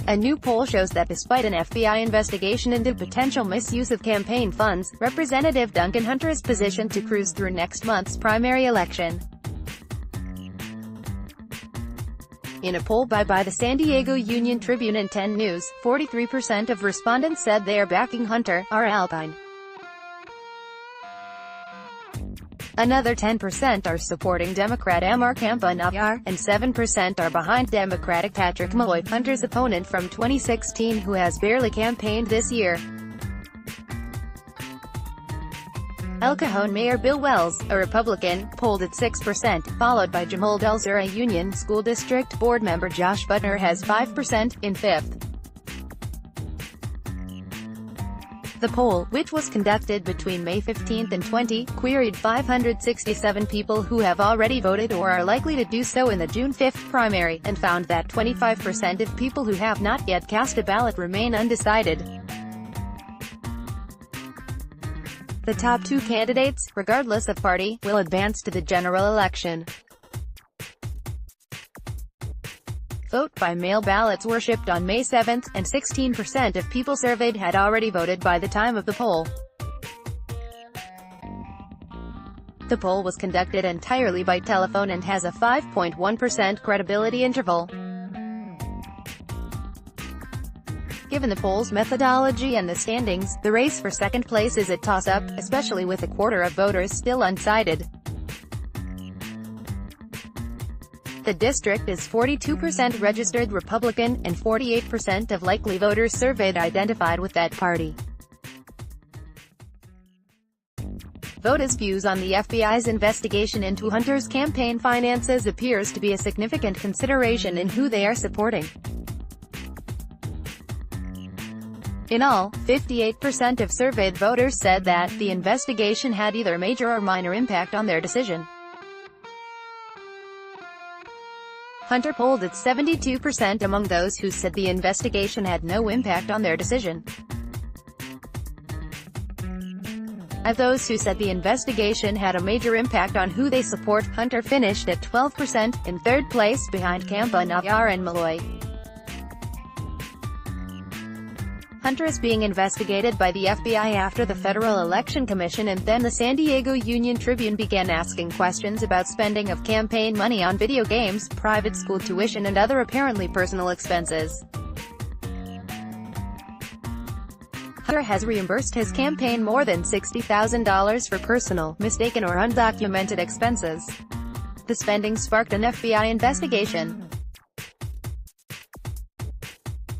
A new poll shows that despite an FBI investigation into potential misuse of campaign funds, Representative Duncan Hunter is positioned to cruise through next month's primary election. In a poll by the San Diego Union-Tribune and 10 News, 43% of respondents said they are backing Hunter, R-Alpine. Another 10% are supporting Democrat Ammar Campa-Najjar, and 7% are behind Democratic Patrick Malloy, Hunter's opponent from 2016 who has barely campaigned this year. Cajon Mayor Bill Wells, a Republican, polled at 6%, followed by a Union School District Board member Josh Butner has 5%, in fifth. The poll, which was conducted between May 15 and 20, queried 567 people who have already voted or are likely to do so in the June 5 primary, and found that 25% of people who have not yet cast a ballot remain undecided. The top two candidates, regardless of party, will advance to the general election. Vote-by-mail ballots were shipped on May 7, and 16% of people surveyed had already voted by the time of the poll. The poll was conducted entirely by telephone and has a 5.1% credibility interval. Given the poll's methodology and the standings, the race for second place is a toss-up, especially with a quarter of voters still undecided. The district is 42% registered Republican, and 48% of likely voters surveyed identified with that party. Voters' views on the FBI's investigation into Hunter's campaign finances appears to be a significant consideration in who they are supporting. In all, 58% of surveyed voters said that the investigation had either major or minor impact on their decision. Hunter polled at 72% among those who said the investigation had no impact on their decision. Of those who said the investigation had a major impact on who they support, Hunter finished at 12%, in third place behind Campa-Najjar and Malloy. Hunter is being investigated by the FBI after the Federal Election Commission and then the San Diego Union-Tribune began asking questions about spending of campaign money on video games, private school tuition and other apparently personal expenses. Hunter has reimbursed his campaign more than $60,000 for personal, mistaken or undocumented expenses. The spending sparked an FBI investigation.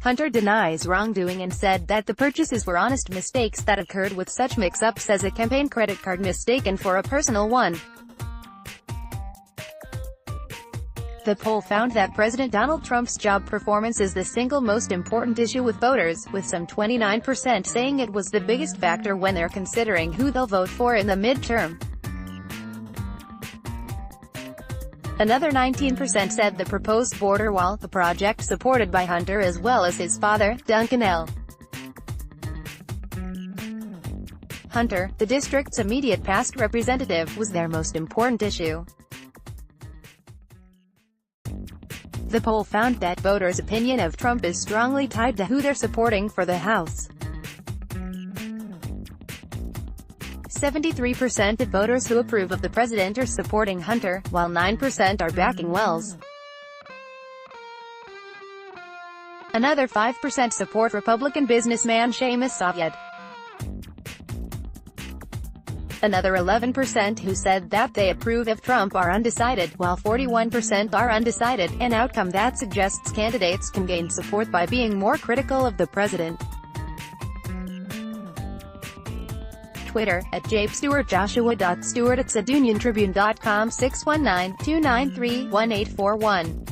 Hunter denies wrongdoing and said that the purchases were honest mistakes that occurred with such mix-ups as a campaign credit card mistaken for a personal one. The poll found that President Donald Trump's job performance is the single most important issue with voters, with some 29% saying it was the biggest factor when they're considering who they'll vote for in the midterm. Another 19% said the proposed border wall, a project supported by Hunter as well as his father, Duncan L. Hunter, the district's immediate past representative, was their most important issue. The poll found that voters' opinion of Trump is strongly tied to who they're supporting for the House. 73% of voters who approve of the president are supporting Hunter, while 9% are backing Wells. Another 5% support Republican businessman Seamus Savyad. Another 11% who said that they approve of Trump are undecided, while 41% are undecided, an outcome that suggests candidates can gain support by being more critical of the president. Twitter, @JapeStewart, Joshua.Stewart@SanDiegoUnionTribune.com, 619-293-1841.